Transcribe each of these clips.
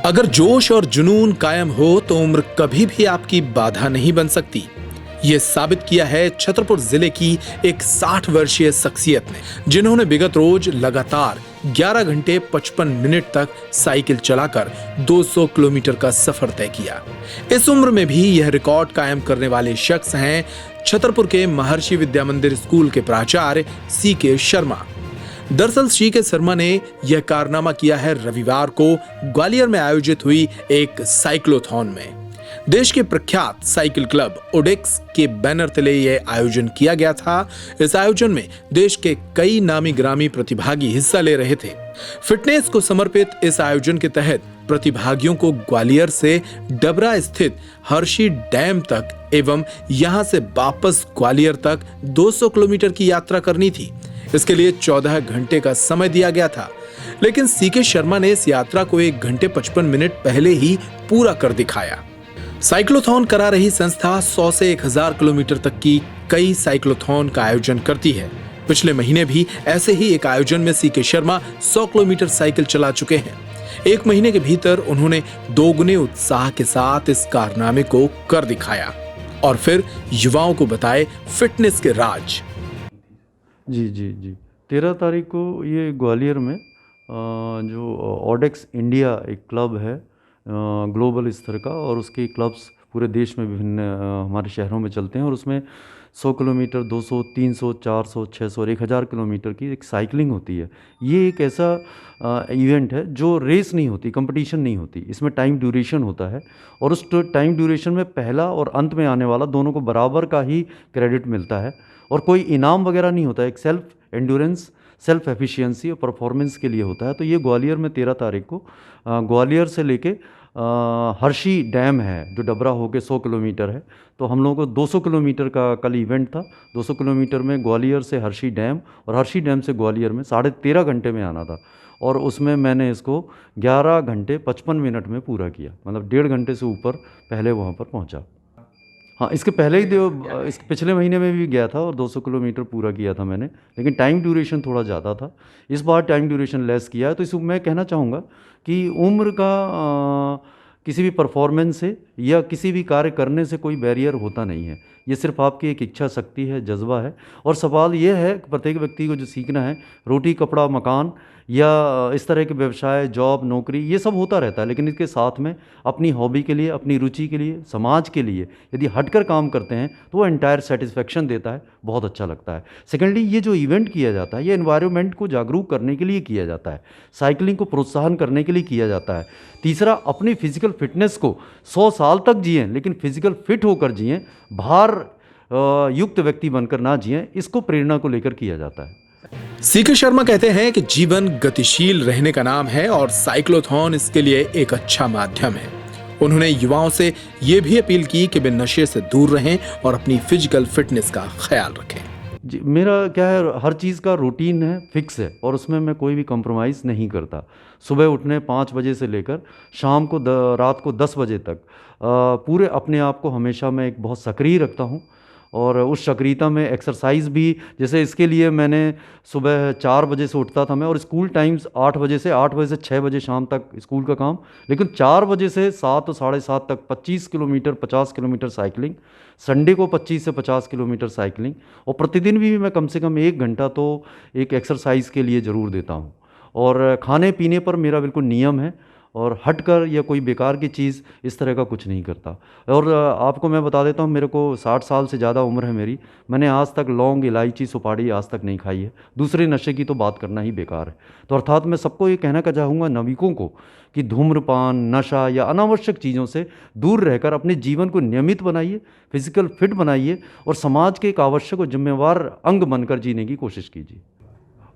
अगर जोश और जुनून कायम हो तो उम्र कभी भी आपकी बाधा नहीं बन सकती। ये साबित किया है छतरपुर जिले की एक 60 वर्षीय शख्सियत ने, जिन्होंने विगत रोज लगातार 11 घंटे 55 मिनट तक साइकिल चलाकर 200 किलोमीटर का सफर तय किया। इस उम्र में भी यह रिकॉर्ड कायम करने वाले शख्स हैं छतरपुर के महर्षि विद्या मंदिर स्कूल के प्राचार्य CK शर्मा। दरअसल CK शर्मा ने यह कारनामा किया है रविवार को ग्वालियर में आयोजित हुई एक साइक्लोथॉन में। देश के प्रख्यात साइकिल क्लब ओडेक्स के बैनर तले यह आयोजन किया गया था। इस आयोजन में देश के कई नामी ग्रामी प्रतिभागी हिस्सा ले रहे थे। फिटनेस को समर्पित इस आयोजन के तहत प्रतिभागियों को ग्वालियर से डबरा स्थित हर्षी डैम तक एवं यहां से वापस ग्वालियर तक 200 किलोमीटर की यात्रा करनी थी। इसके लिए 14 घंटे का समय दिया गया था, लेकिन CK शर्मा ने इस यात्रा को 1 घंटे 55 मिनट पहले ही पूरा कर दिखाया। साइक्लोथॉन करा रही संस्था 100 से 1000 किलोमीटर तक की कई साइक्लोथॉन का आयोजन करती है। पिछले महीने भी ऐसे ही एक आयोजन में CK शर्मा 100 किलोमीटर साइकिल चला चुके हैं। 1 महीने के भीतर उन्होंने दोगुने उत्साह के साथ इस कारनामे को कर दिखाया और फिर युवाओं को बताए फिटनेस के राज। जी 13 तारीख को ये ग्वालियर में जो ओडेक्स इंडिया एक क्लब है ग्लोबल स्तर का, और उसके क्लब्स पूरे देश में विभिन्न हमारे शहरों में चलते हैं, और उसमें 100 किलोमीटर 200 300 400 600 और 1000 किलोमीटर की एक साइकिलिंग होती है। ये एक ऐसा इवेंट है जो रेस नहीं होती, कंपटीशन नहीं होती, इसमें टाइम ड्यूरेशन होता है, और उस टाइम ड्यूरेशन में पहला और अंत में आने वाला दोनों को बराबर का ही क्रेडिट मिलता है, और कोई इनाम वगैरह नहीं होता है। एक सेल्फ एंड्योरेंस, सेल्फ एफिशिएंसी और परफॉर्मेंस के लिए होता है। तो ये ग्वालियर में 13 तारीख को ग्वालियर से लेके हर्षी डैम है जो डबरा होके 100 किलोमीटर है, तो हम लोगों को 200 किलोमीटर का कल इवेंट था। 200 किलोमीटर में ग्वालियर से हर्षी डैम और हर्षी डैम से ग्वालियर में 13.5 घंटे में आना था, और उसमें मैंने इसको 11 घंटे 55 मिनट में पूरा किया, मतलब 1.5 घंटे से ऊपर पहले वहाँ पर पहुँचा। हाँ, इसके पहले ही इसके पिछले महीने में भी गया था और 200 किलोमीटर पूरा किया था मैंने, लेकिन टाइम ड्यूरेशन थोड़ा ज़्यादा था। इस बार टाइम ड्यूरेशन लेस किया है। तो इसमें मैं कहना चाहूँगा कि उम्र का किसी भी परफॉर्मेंस से या किसी भी कार्य करने से कोई बैरियर होता नहीं है। ये सिर्फ आपकी एक इच्छा शक्ति है, जज्बा है, और सवाल ये है प्रत्येक व्यक्ति को जो सीखना है, रोटी कपड़ा मकान या इस तरह के व्यवसाय, जॉब, नौकरी, ये सब होता रहता है, लेकिन इसके साथ में अपनी हॉबी के लिए, अपनी रुचि के लिए, समाज के लिए यदि हटकर काम करते हैं तो वो एंटायर सेटिस्फेक्शन देता है, बहुत अच्छा लगता है। सेकेंडली, ये जो इवेंट किया जाता है ये एनवायरनमेंट को जागरूक करने के लिए किया जाता है, साइकिलिंग को प्रोत्साहन करने के लिए किया जाता है। तीसरा, अपनी फिजिकल फिटनेस को 100 साल तक जिएं, लेकिन फिजिकल फिट होकर जिएं, भार युक्त व्यक्ति बनकर ना जिएं, इसको प्रेरणा को लेकर किया जाता है। CK शर्मा कहते हैं कि जीवन गतिशील रहने का नाम है और साइक्लोथॉन इसके लिए एक अच्छा माध्यम है। उन्होंने युवाओं से यह भी अपील की कि वे नशे से दूर रहें और अपनी फिजिकल फिटनेस का ख्याल रखें। जी, मेरा क्या है, हर चीज़ का रूटीन है, फिक्स है, और उसमें मैं कोई भी कॉम्प्रोमाइज़ नहीं करता। सुबह उठने 5 बजे से लेकर शाम को रात को 10 बजे तक पूरे अपने आप को हमेशा मैं एक बहुत सक्रिय रखता हूँ, और उस सक्रियता में एक्सरसाइज भी, जैसे इसके लिए मैंने सुबह 4 बजे से उठता था मैं, और स्कूल टाइम्स 8 बजे से 6 बजे शाम तक स्कूल का काम, लेकिन 4 बजे से 7 साढ़े 7 तक 25 किलोमीटर 50 किलोमीटर साइकिलिंग, संडे को 25 से 50 किलोमीटर साइकिलिंग, और प्रतिदिन भी मैं कम से कम 1 घंटा तो एक एक्सरसाइज के लिए ज़रूर देता हूँ। और खाने पीने पर मेरा बिल्कुल नियम है, और हटकर या कोई बेकार की चीज़ इस तरह का कुछ नहीं करता। और आपको मैं बता देता हूँ, मेरे को 60 साल से ज़्यादा उम्र है मेरी, मैंने आज तक लौंग, इलायची, सुपारी आज तक नहीं खाई है। दूसरे नशे की तो बात करना ही बेकार है। तो अर्थात मैं सबको ये कहना चाहूँगा, नाविकों को, कि धूम्रपान, नशा या अनावश्यक चीज़ों से दूर रहकर अपने जीवन को नियमित बनाइए, फिजिकल फिट बनाइए, और समाज के एक आवश्यक और जिम्मेवार अंग बनकर जीने की कोशिश कीजिए।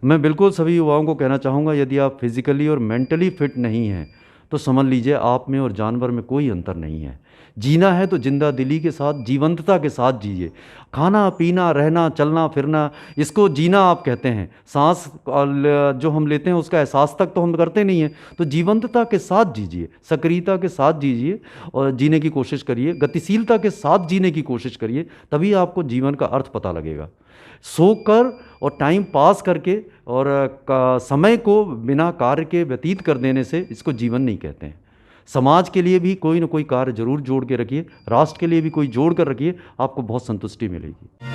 मैं बिल्कुल सभी युवाओं को कहना चाहूँगा, यदि आप फिजिकली और मेंटली फिट नहीं हैं तो समझ लीजिए आप में और जानवर में कोई अंतर नहीं है। जीना है तो जिंदा दिली के साथ, जीवंतता के साथ जीजिए। खाना पीना, रहना, चलना फिरना, इसको जीना आप कहते हैं। सांस जो हम लेते हैं उसका एहसास तक तो हम करते नहीं हैं। तो जीवंतता के साथ जीजिए, सक्रियता के साथ जीजिए, और जीने की कोशिश करिए, गतिशीलता के साथ जीने की कोशिश करिए, तभी आपको जीवन का अर्थ पता लगेगा। सोकर और टाइम पास करके और समय को बिना कार्य के व्यतीत कर देने से इसको जीवन नहीं कहते हैं। समाज के लिए भी कोई ना कोई कार्य जरूर जोड़ के रखिए, राष्ट्र के लिए भी कोई जोड़ कर रखिए, आपको बहुत संतुष्टि मिलेगी।